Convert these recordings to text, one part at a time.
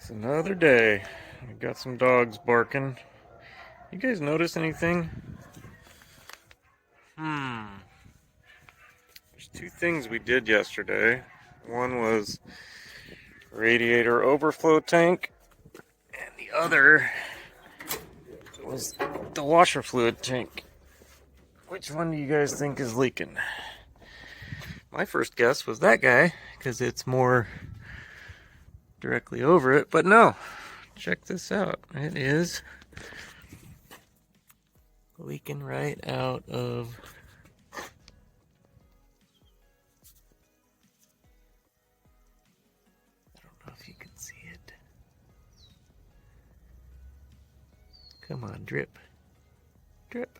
It's another day. We got some dogs barking. You guys notice anything? There's two things we did yesterday. One was radiator overflow tank, and the other was the washer fluid tank. Which one do you guys think is leaking? My first guess was that guy, because it's more directly over it, but no. Check this out. It is leaking right out of I don't know if you can see it. Come on, drip. Drip.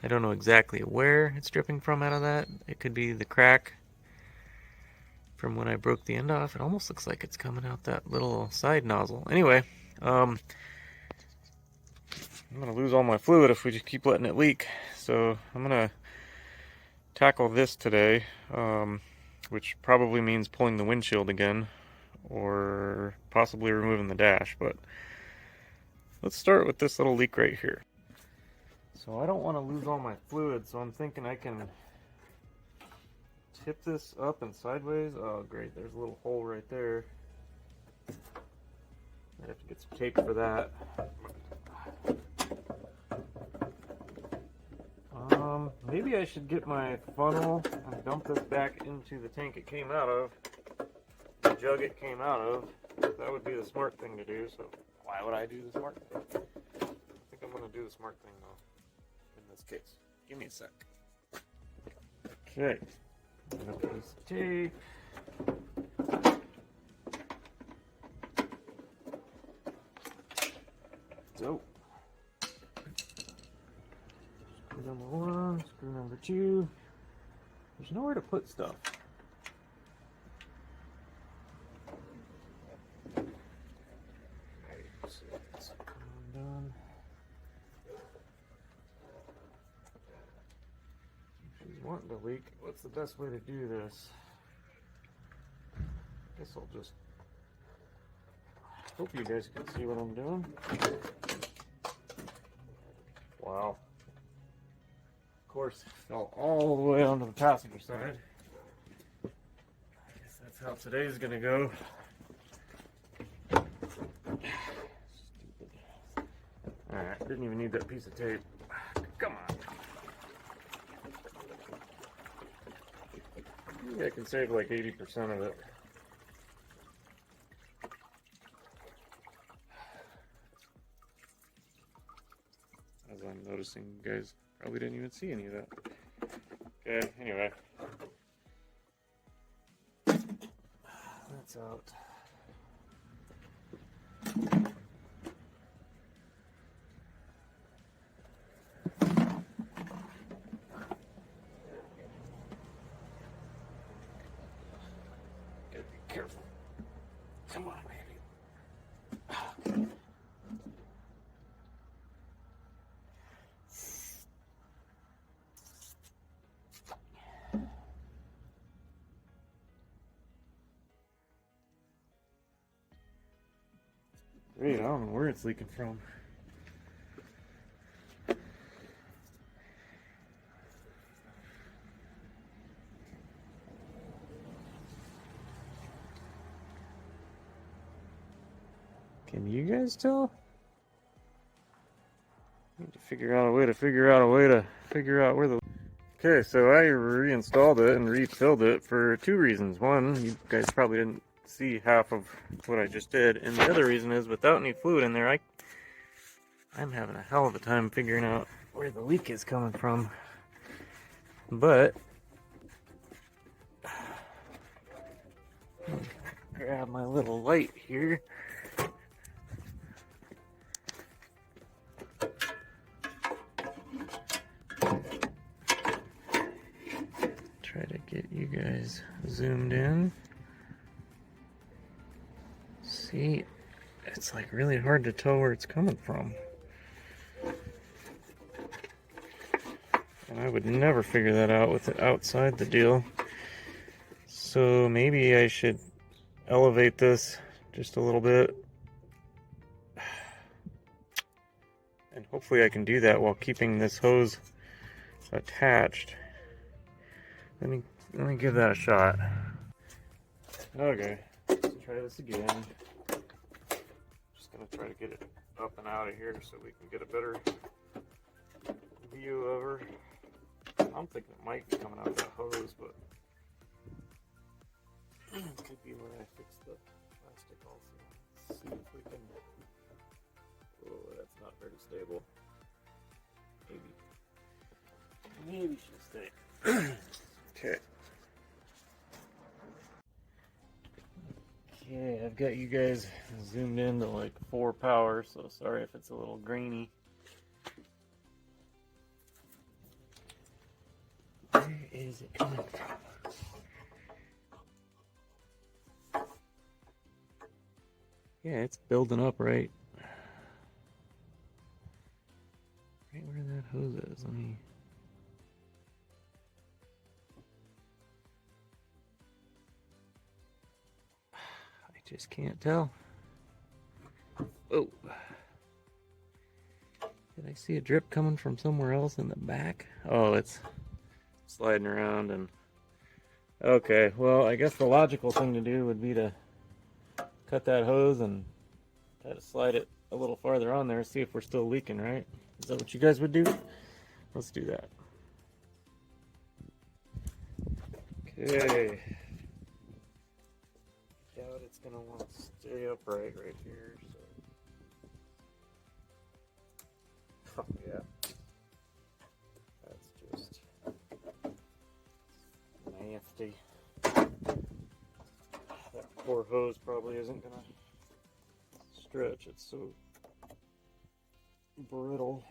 I don't know exactly where it's dripping from out of that. It could be the crack from when I broke the end off. It almost looks like it's coming out that little side nozzle. Anyway, I'm gonna lose all my fluid if we just keep letting it leak. So I'm gonna tackle this today, which probably means pulling the windshield again, or possibly removing the dash. But let's start with this little leak right here. So I don't want to lose all my fluid, so I'm thinking I can tip this up and sideways. Oh great, there's a little hole right there. I have to get some tape for that. Maybe I should get my funnel and dump this back into the tank it came out of, the jug it came out of. That would be the smart thing to do, so why would I do the smart thing? I think I'm going to do the smart thing though, in this case. Give me a sec. Okay. Another piece of tape. So, screw number one, screw number two. There's nowhere to put stuff. So that's done. She's wanting to leak. What's the best way to do this? I guess I'll just hope you guys can see what I'm doing. Wow. Of course, it fell all the way onto the passenger side. I guess that's how today's gonna go. Stupid. Alright, didn't even need that piece of tape. Come on. Maybe I can save like 80% of it. As I'm noticing, you guys probably didn't even see any of that. Okay, anyway. That's out. Gotta be careful. Come on, baby. Great, I don't know where it's leaking from. Can you guys tell? Need to figure out a way to figure out where the... Okay, so I reinstalled it and refilled it for two reasons. One, you guys probably didn't see half of what I just did, and the other reason is without any fluid in there, I'm having a hell of a time figuring out where the leak is coming from. But grab my little light here. Try to get you guys zoomed in. See, it's like really hard to tell where it's coming from. And I would never figure that out with it outside the deal. So maybe I should elevate this just a little bit. And hopefully I can do that while keeping this hose attached. Let me give that a shot. Okay, let's try this again. Just gonna try to get it up and out of here so we can get a better view of her. I'm thinking it might be coming out that hose, but it could be where I fix the plastic also. Let's see if we can. Oh, that's not very stable. Maybe she'll stay. Okay. Okay, I've got you guys zoomed in to like 4 power, so sorry if it's a little grainy. Where is it coming from? Yeah, it's building up right where that hose is. Let me. I just can't tell. Oh. Did I see a drip coming from somewhere else in the back? Oh, it's sliding around and... Okay, well, I guess the logical thing to do would be to cut that hose and try to slide it a little farther on there, see if we're still leaking, right? Is that what you guys would do? Let's do that. Okay. Doubt it's gonna want to stay upright right here, so. Oh, yeah. That's just nasty. That poor hose probably isn't gonna stretch. It's so brittle.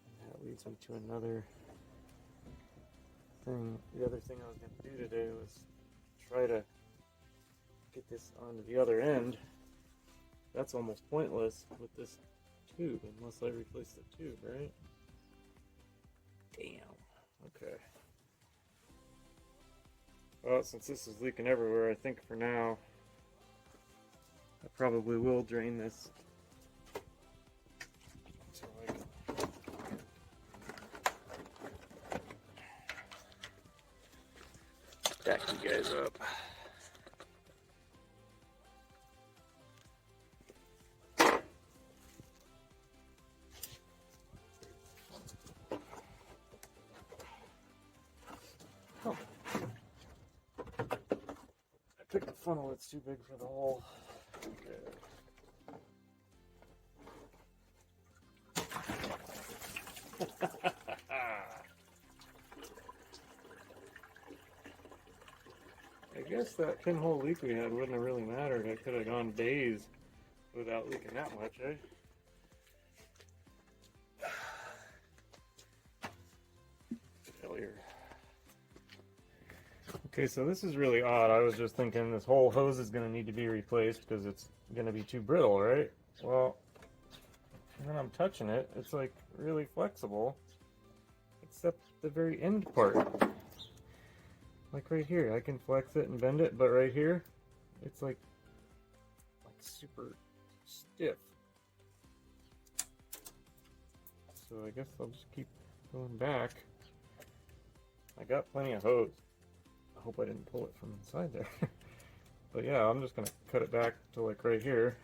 And that leads me to another thing. The other thing I was going to do today was try to get this onto the other end. That's almost pointless with this tube unless I replace the tube, right? Damn. Okay. Well, since this is leaking everywhere, I think for now I probably will drain this so I can back you guys up. Oh. I picked a funnel that's too big for the hole. Okay. I guess that pinhole leak we had wouldn't have really mattered. I could have gone days without leaking that much, eh? Failure. Okay, so this is really odd. I was just thinking this whole hose is going to need to be replaced because it's going to be too brittle, right? Well, when I'm touching it, it's like really flexible, except the very end part. Like right here, I can flex it and bend it, but right here, it's like super stiff. So I guess I'll just keep going back. I got plenty of hose. I hope I didn't pull it from inside there. But yeah, I'm just gonna cut it back to like right here.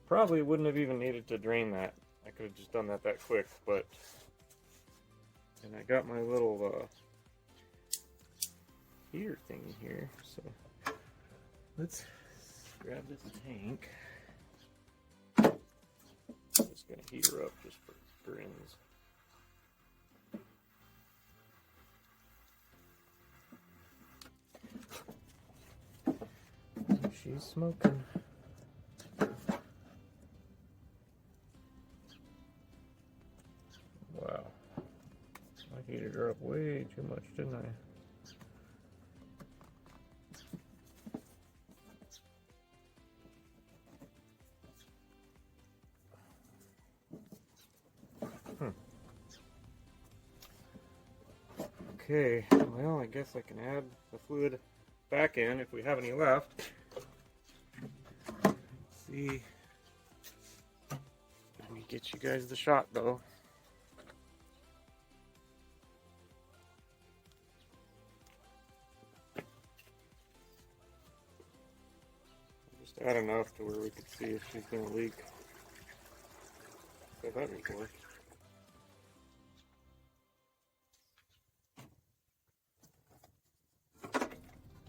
Probably wouldn't have even needed to drain that. I could have just done that quick, but... And I got my little heater thing here, so let's grab this tank. I'm just gonna heat her up just for grins. She's smoking. Wow. I heated her up way too much, didn't I? Okay, well, I guess I can add the fluid back in if we have any left. Let's see. Let me get you guys the shot though. Just add enough to where we could see if she's going to leak. So that would work.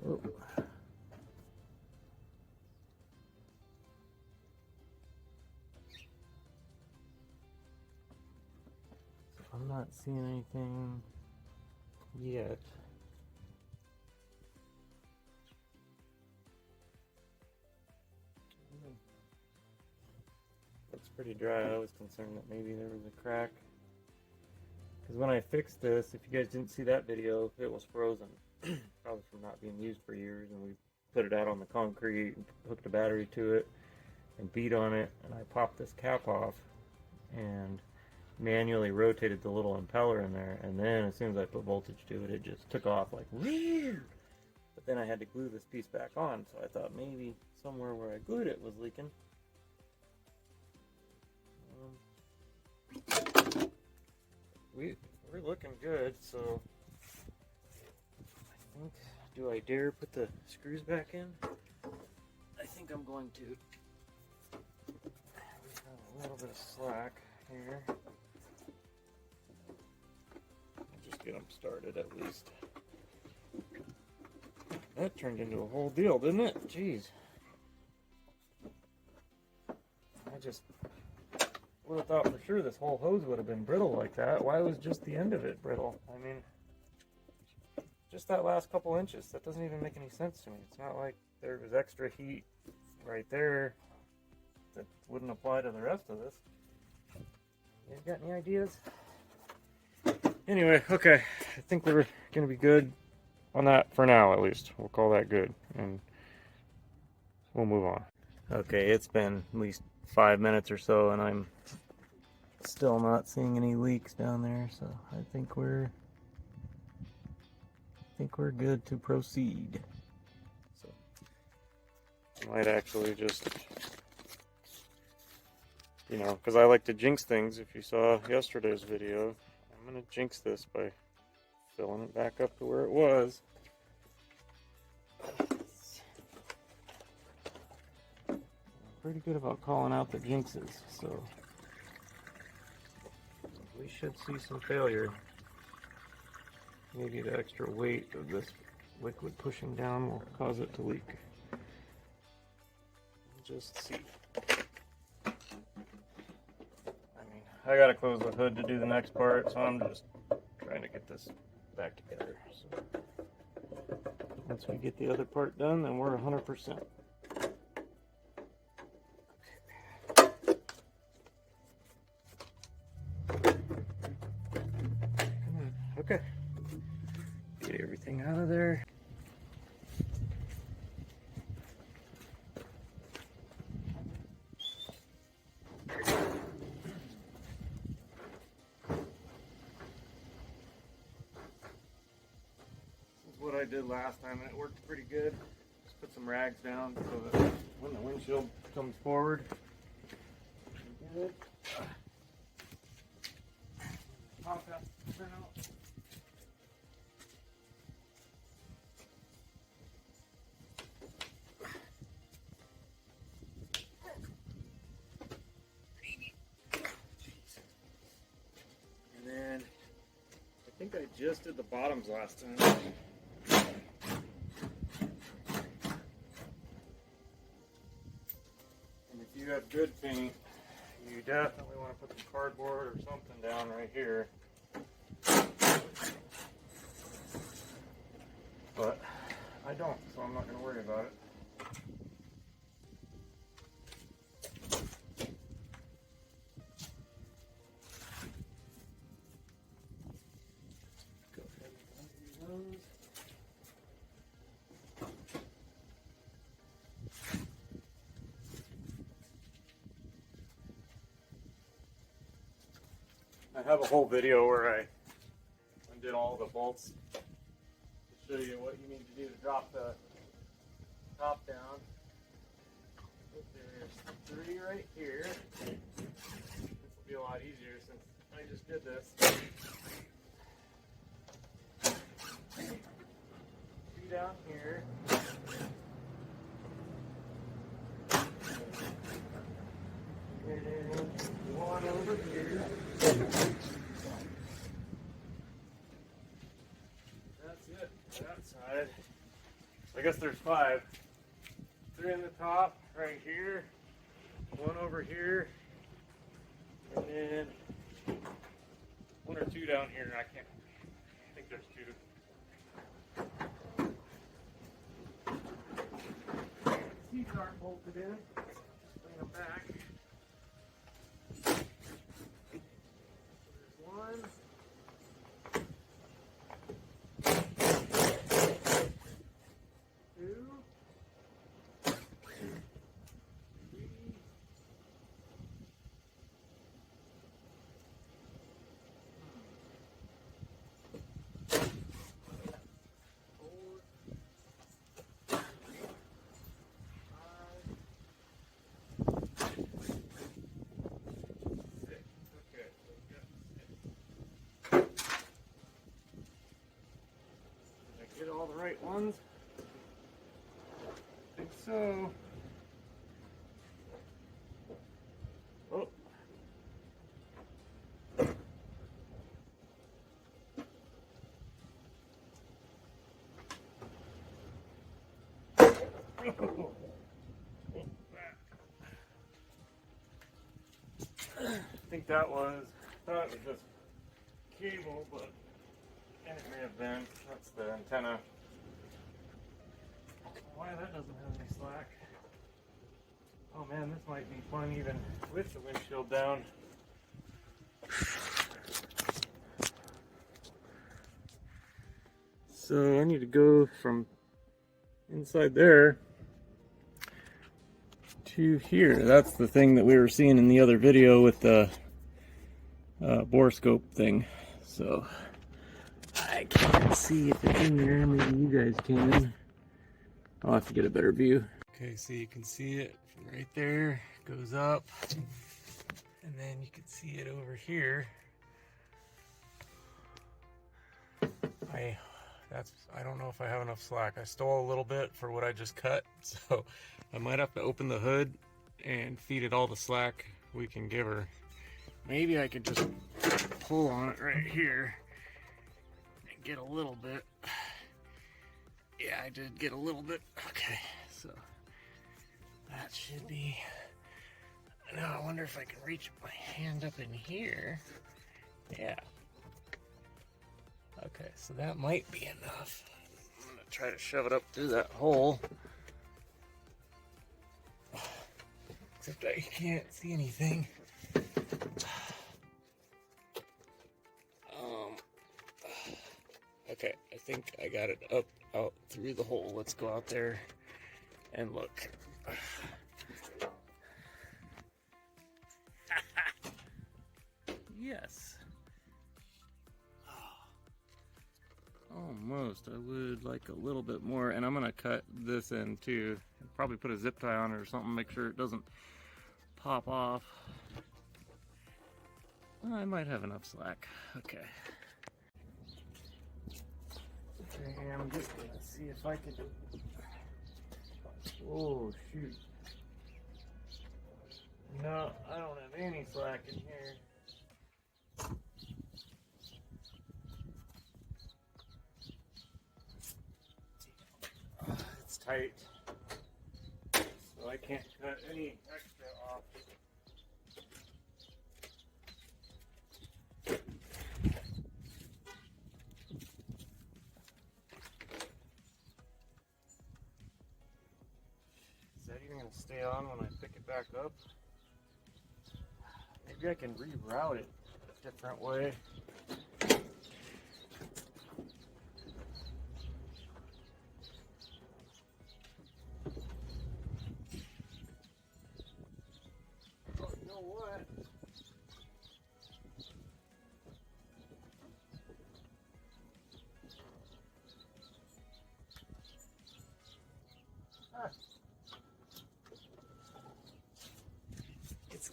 Oh. So I'm not seeing anything yet. Looks pretty dry. I was concerned that maybe there was a crack. Because when I fixed this, if you guys didn't see that video, it was frozen. Probably from not being used for years. And we put it out on the concrete, and hooked a battery to it, and beat on it. And I popped this cap off and manually rotated the little impeller in there. And then as soon as I put voltage to it, it just took off like weird. But then I had to glue this piece back on. So I thought maybe somewhere where I glued it was leaking. We're looking good, so I think, do I dare put the screws back in? I think I'm going to. We have a little bit of slack here. I'll just get them started at least. That turned into a whole deal, didn't it? Jeez. I just would have thought for sure this whole hose would have been brittle like that. Why was just the end of it brittle? I mean, just that last couple inches, that doesn't even make any sense to me. It's not like there was extra heat right there that wouldn't apply to the rest of this. You guys got any ideas? Anyway, okay, I think we're gonna be good on that for now, at least. We'll call that good, and we'll move on. Okay, it's been at least 5 minutes or so, and I'm still not seeing any leaks down there, so I think we're good to proceed. So I might actually just, you know, because I like to jinx things. If you saw yesterday's video, I'm gonna jinx this by filling it back up to where it was. I'm pretty good about calling out the jinxes, so we should see some failure. Maybe the extra weight of this liquid pushing down will cause it to leak. We'll just see. I mean, I gotta close the hood to do the next part, so I'm just trying to get this back together. So once we get the other part done, then we're 100%. Okay, get everything out of there. This is what I did last time, and it worked pretty good. Just put some rags down so that when the windshield comes forward, good. Top has to turn out. I think I just did the bottoms last time. And if you have good paint, you definitely want to put some cardboard or something down right here. But I don't, so I'm not going to worry about it. I have a whole video where I undid all the bolts to show you what you need to do to drop the top down. There's 3 right here. This will be a lot easier since I just did this. 2 down here. And 1 over here. That's it for that side. I guess there's 5. 3 in the top, right here. 1 over here. And then 1 or 2 down here. I think there's 2. Seats aren't bolted in. Bring them back. There's 1. 2. 3. 4. 5. 6. Okay, so we got 6. Did I get all the right ones? I think so. Oh. I think that was, I thought it was just cable, but and it may have been. That's the antenna. Why that doesn't have any slack. Oh man, this might be fun even with the windshield down. So I need to go from inside there to here. That's the thing that we were seeing in the other video with the borescope thing. So I can't see if it's in there. Maybe you guys can. I'll have to get a better view. Okay, so you can see it from right there. It goes up. And then you can see it over here. I don't know if I have enough slack. I stole a little bit for what I just cut, so I might have to open the hood and feed it all the slack we can give her. Maybe I could just pull on it right here and get a little bit. Yeah, I did get a little bit. Okay, so that should be. Now I wonder if I can reach my hand up in here. Yeah. Okay, so that might be enough. I'm gonna try to shove it up through that hole. Except I can't see anything. Okay, I think I got it up out through the hole. Let's go out there and look. Yes. Almost. I would like a little bit more, and I'm gonna cut this end too. Probably put a zip tie on it or something, make sure it doesn't pop off. I might have enough slack. Okay. Okay, I'm just gonna see if I can. Oh shoot. No, I don't have any slack in here. It's tight, so I can't cut any extra off. Is that even going to stay on when I pick it back up? Maybe I can reroute it a different way. Oh, you know what?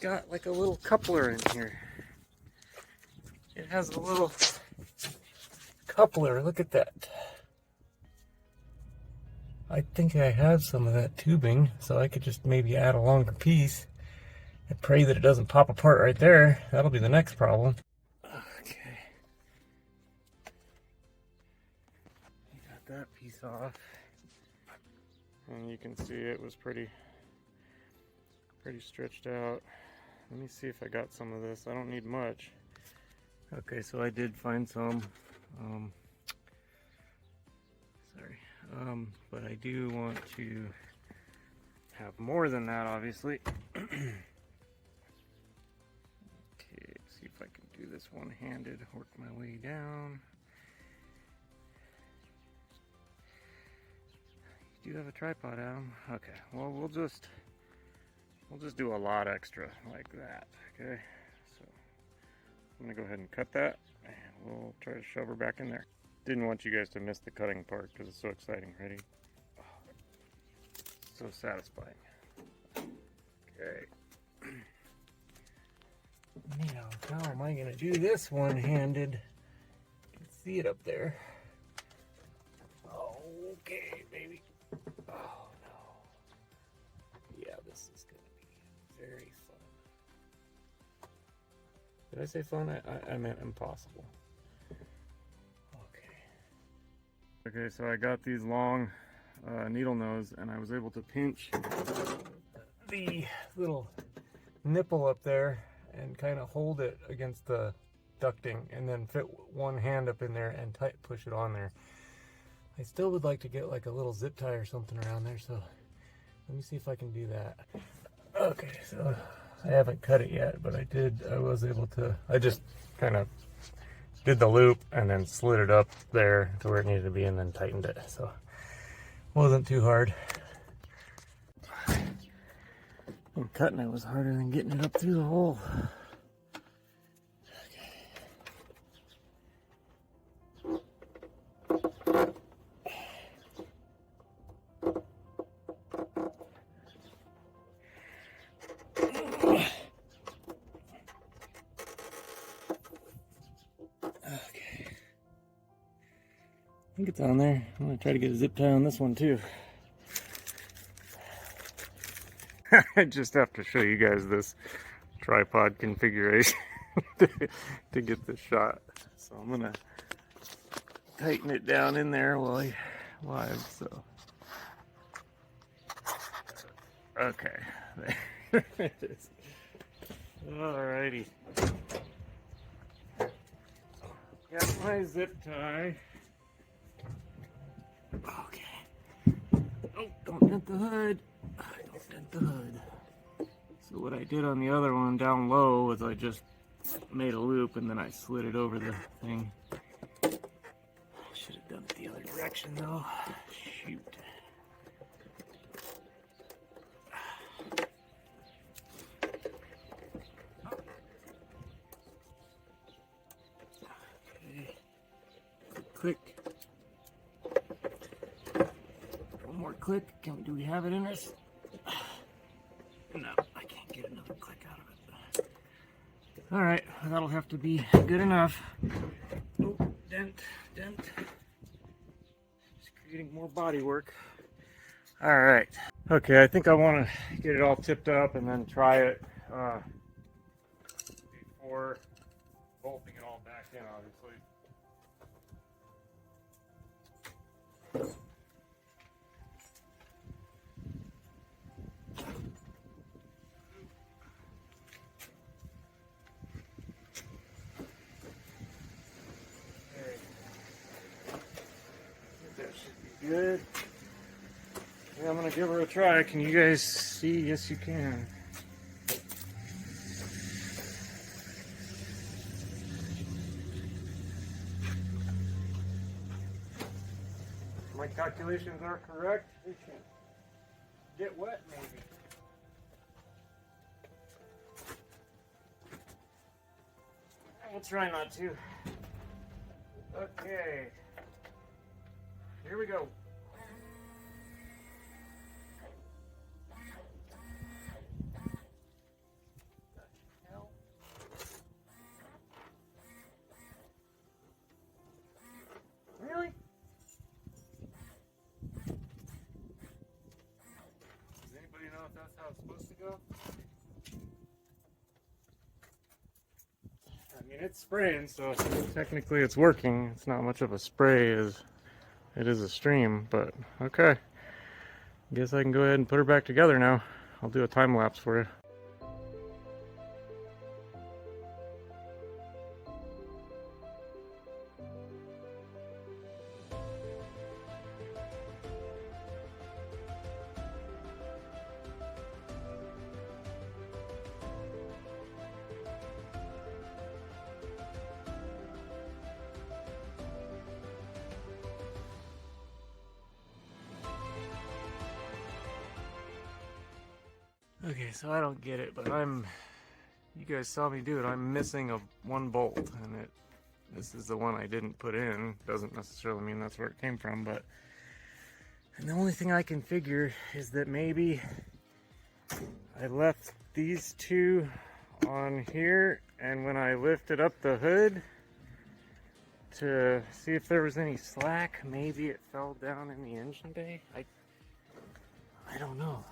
got like a little coupler in here. It has a little coupler, look at that. I think I have some of that tubing, so I could just maybe add a longer piece and pray that it doesn't pop apart right there. That'll be the next problem. Okay. You got that piece off. And you can see it was pretty stretched out. Let me see if I got some of this. I don't need much. Okay, so I did find some. But I do want to have more than that, obviously. Okay, see if I can do this one-handed, work my way down. You do have a tripod, Adam? Okay, well, we'll just do a lot extra like that, okay? So I'm gonna go ahead and cut that, and we'll try to shove her back in there. Didn't want you guys to miss the cutting part because it's so exciting. Ready? Oh, so satisfying. Okay. Now, how am I going to do this one-handed? You can see it up there. Okay, baby. Oh, no. Yeah, this is going to be very fun. Did I say fun? I meant impossible. Okay, so I got these long needle nose, and I was able to pinch the little nipple up there and kind of hold it against the ducting, and then fit one hand up in there and push it on there. I still would like to get like a little zip tie or something around there, so let me see if I can do that. Okay, so I haven't cut it yet, but I was able to, I just kind of did the loop and then slid it up there to where it needed to be and then tightened it, so wasn't too hard. And cutting it was harder than getting it up through the hole. I think it's on there. I'm going to try to get a zip tie on this one too. I just have to show you guys this tripod configuration to get this shot. So I'm going to tighten it down in there while I live. So, okay, there it is. Alrighty. Got my zip tie. Okay. Oh, don't dent the hood. Don't dent the hood. So what I did on the other one down low was I just made a loop and then I slid it over the thing. Should have done it the other direction though. Shoot. Okay. Click. One more click. Do we have it in us? No, I can't get another click out of it. Alright, that'll have to be good enough. Oh, dent. Just creating more body work. Alright. Okay, I think I want to get it all tipped up and then try it before bolting it all back in, obviously. Good. Yeah, I'm gonna give her a try. Can you guys see? Yes, you can. My calculations are correct. It should get wet, maybe. We'll try not to. Okay. Here we go. it's supposed to go? I mean, it's spraying, so technically it's working. It's not much of a spray as it is a stream, but okay. Guess I can go ahead and put her back together now. I'll do a time lapse for you. Okay, so I don't get it, but you guys saw me do it. I'm missing one bolt, and this is the one I didn't put in. Doesn't necessarily mean that's where it came from, and the only thing I can figure is that maybe I left these two on here, and when I lifted up the hood to see if there was any slack, maybe it fell down in the engine bay. I don't know.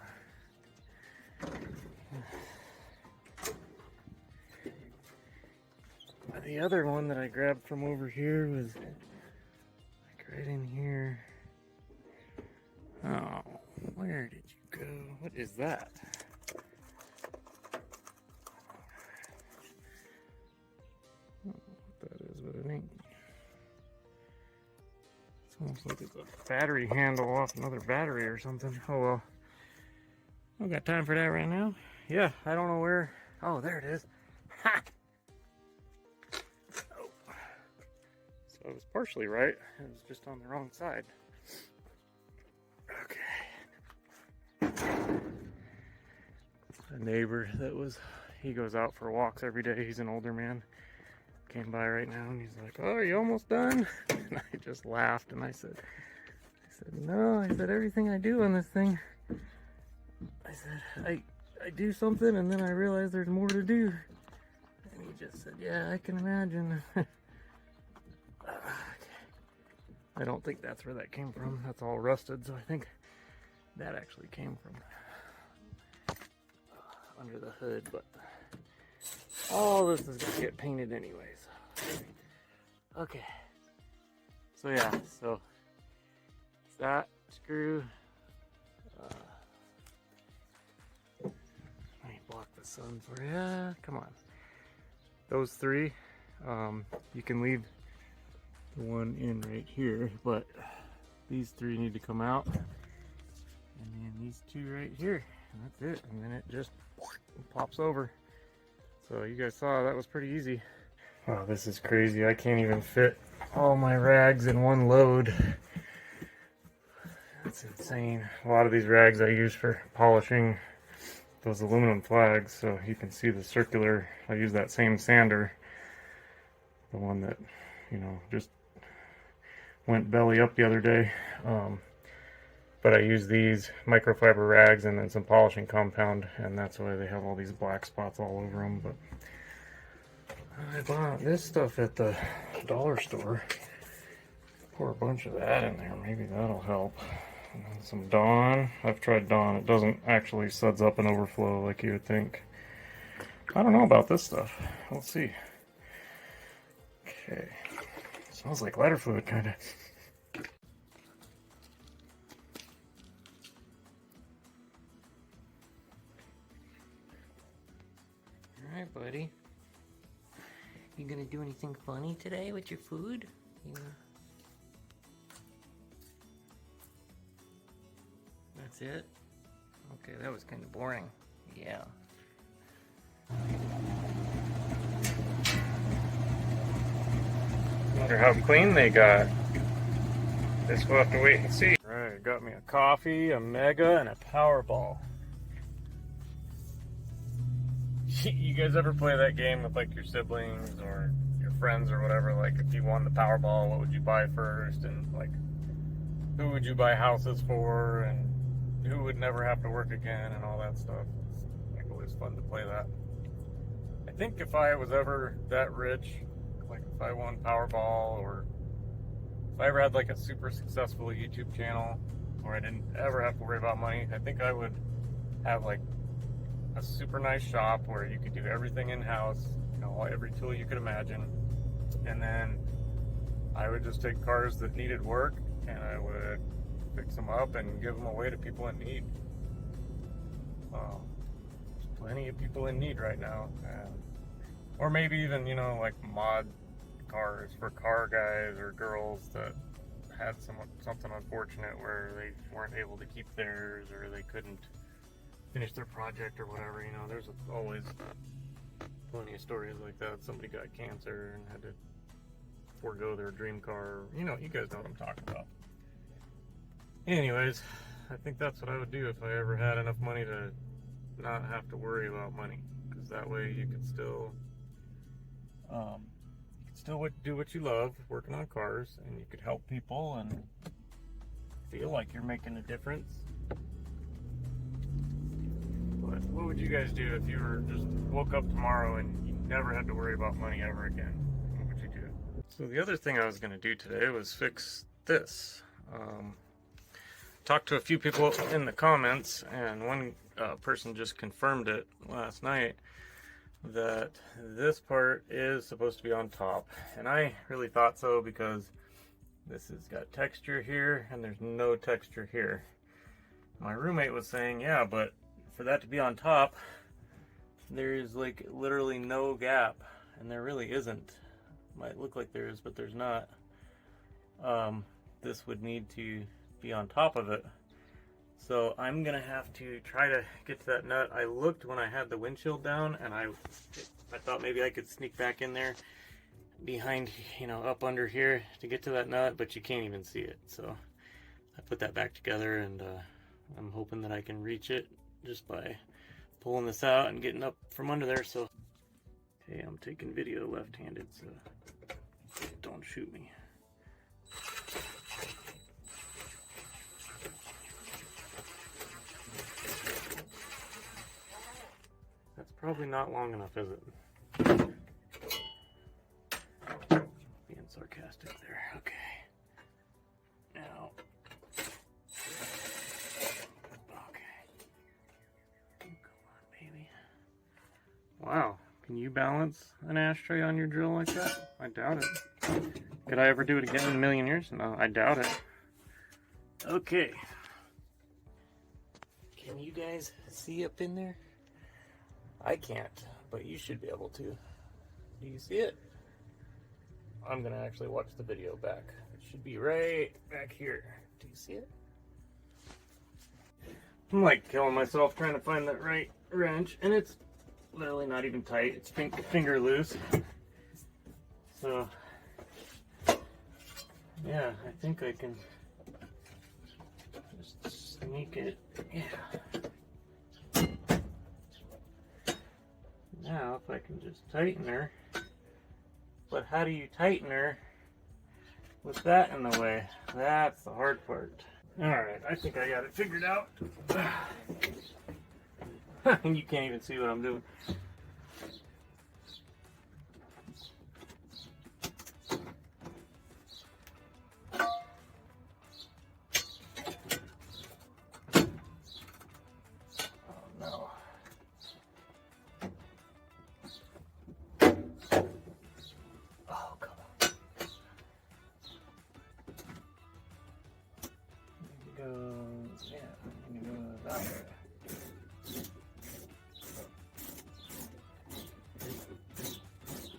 The other one that I grabbed from over here was like right in here. Oh, where did you go? What is that? I don't know what that is, but it ain't. It's almost like it's a battery handle off another battery or something. Oh well. I don't got time for that right now. Yeah, I don't know where. Oh, there it is. Ha! Oh. So I was partially right. It was just on the wrong side. Okay. A neighbor he goes out for walks every day. He's an older man. Came by right now and he's like, "Oh, are you almost done?" And I just laughed and I said, "No," I said, "everything I do on this thing," I said, I do something and then I realize there's more to do. And he just said, "Yeah, I can imagine." Okay. I don't think that's where that came from. That's all rusted, so I think that actually came from under the hood, but all this is gonna get painted anyways. Okay. So yeah, so it's that screw. Block the sun for you. Come on. Those three, you can leave the one in right here, but these three need to come out, and then these two right here, and that's it. And then it just pops over. So you guys saw that was pretty easy. Oh, this is crazy. I can't even fit all my rags in one load. That's insane. A lot of these rags I use for polishing those aluminum flags, so you can see the circular. I use that same sander, the one that, you know, just went belly up the other day. But I use these microfiber rags and then some polishing compound, and that's why they have all these black spots all over them. But I bought this stuff at the dollar store. Pour a bunch of that in there, maybe that'll help. And then some Dawn. I've tried Dawn. It doesn't actually suds up and overflow like you would think. I don't know about this stuff. We'll see. Okay. Smells like lighter fluid, kind of. Alright, buddy. You gonna do anything funny today with your food? That's it? Okay, that was kind of boring. Yeah. Wonder how clean they got. Guess we'll have to wait and see. Alright, got me a coffee, a Mega, and a Powerball. You guys ever play that game with like your siblings or your friends or whatever? Like if you won the Powerball, what would you buy first? And like who would you buy houses for? And who would never have to work again and all that stuff. It's like always fun to play that. I think if I was ever that rich, like if I won Powerball, or if I ever had like a super successful YouTube channel where I didn't ever have to worry about money, I think I would have like a super nice shop where you could do everything in-house, you know, every tool you could imagine. And then I would just take cars that needed work and I would fix them up and give them away to people in need. There's plenty of people in need right now. Or maybe even, you know, like mod cars for car guys or girls that had something unfortunate where they weren't able to keep theirs or they couldn't finish their project or whatever. You know, there's always plenty of stories like that. Somebody got cancer and had to forego their dream car. You know, you guys know what I'm talking about. Anyways, I think that's what I would do if I ever had enough money to not have to worry about money, because that way you could still do what you love, working on cars, and you could help people and feel like you're making a difference. But what would you guys do if you were just woke up tomorrow and you never had to worry about money ever again? What would you do? So the other thing I was going to do today was fix this. Talked to a few people in the comments, and one person just confirmed it last night, that this part is supposed to be on top. And I really thought so, because this has got texture here and there's no texture here. My roommate was saying, yeah, but for that to be on top, there's like literally no gap, and there really isn't. Might look like there is, but there's not. This would need to be on top of it. So I'm gonna have to try to get to that nut. I looked when I had the windshield down, and I thought maybe I could sneak back in there behind, you know, up under here to get to that nut, but you can't even see it. So I put that back together, and I'm hoping that I can reach it just by pulling this out and getting up from under there. So, okay, I'm taking video left-handed, so don't shoot me. That's probably not long enough, is it? Being sarcastic there. Okay. Now. Okay. Come on, baby. Wow. Can you balance an ashtray on your drill like that? I doubt it. Could I ever do it again in a million years? No, I doubt it. Okay. Can you guys see up in there? I can't, but you should be able to. Do you see it? I'm gonna actually watch the video back. It should be right back here. Do you see it? I'm like killing myself trying to find that right wrench, and it's literally not even tight. It's finger loose. So, yeah, I think I can just sneak it. Yeah. Now, if I can just tighten her. But how do you tighten her with that in the way? That's the hard part. Alright, I think I got it figured out. And you can't even see what I'm doing.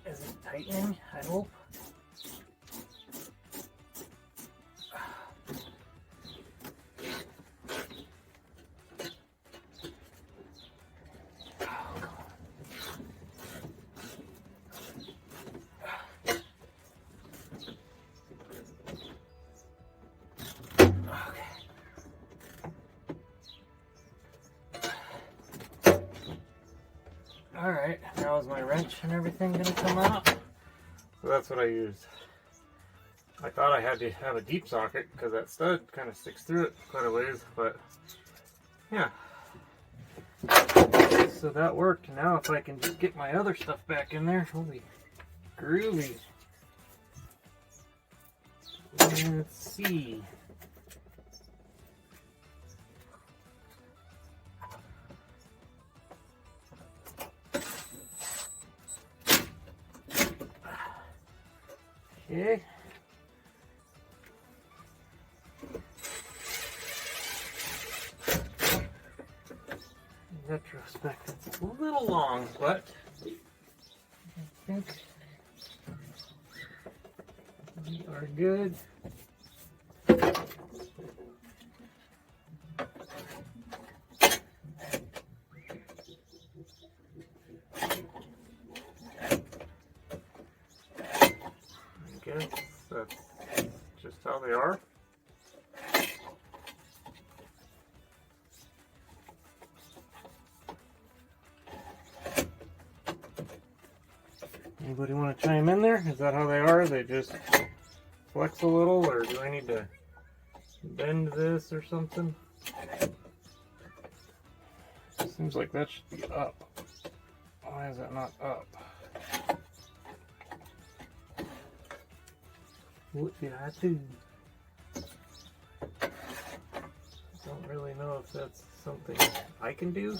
Is it tightening? I hope. Alright, now is my wrench and everything going to come out? So that's what I used. I thought I had to have a deep socket because that stud kind of sticks through it quite a ways, but yeah. So that worked. Now if I can just get my other stuff back in there, holy groovy. Let's see. Okay. In retrospect, it's a little long, but I think we are good. I guess that's just how they are. Anybody want to chime in there? Is that how they are? They just flex a little, or do I need to bend this or something? It seems like that should be up. Why is that not up? What did I do? Don't really know if that's something I can do.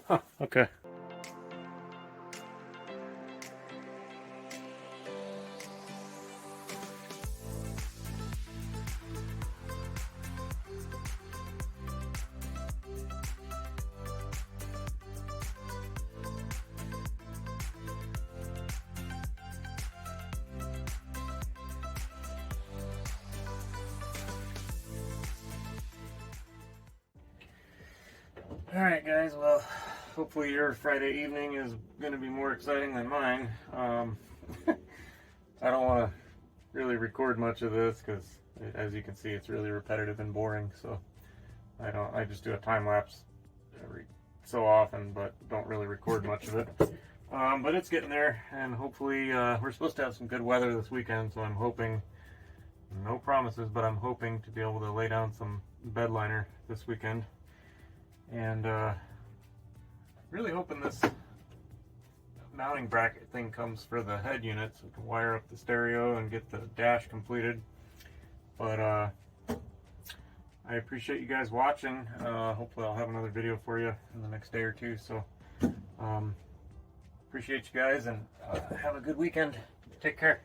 Huh, okay. Alright guys, well, hopefully your Friday evening is going to be more exciting than mine. I don't want to really record much of this because, as you can see, it's really repetitive and boring, so I just do a time lapse every so often, but don't really record much of it. But it's getting there, and hopefully we're supposed to have some good weather this weekend, so I'm hoping, no promises, but I'm hoping to be able to lay down some bedliner this weekend. And really hoping this mounting bracket thing comes for the head unit so we can wire up the stereo and get the dash completed. But I appreciate you guys watching. Hopefully I'll have another video for you in the next day or two. So appreciate you guys, and have a good weekend. Take care.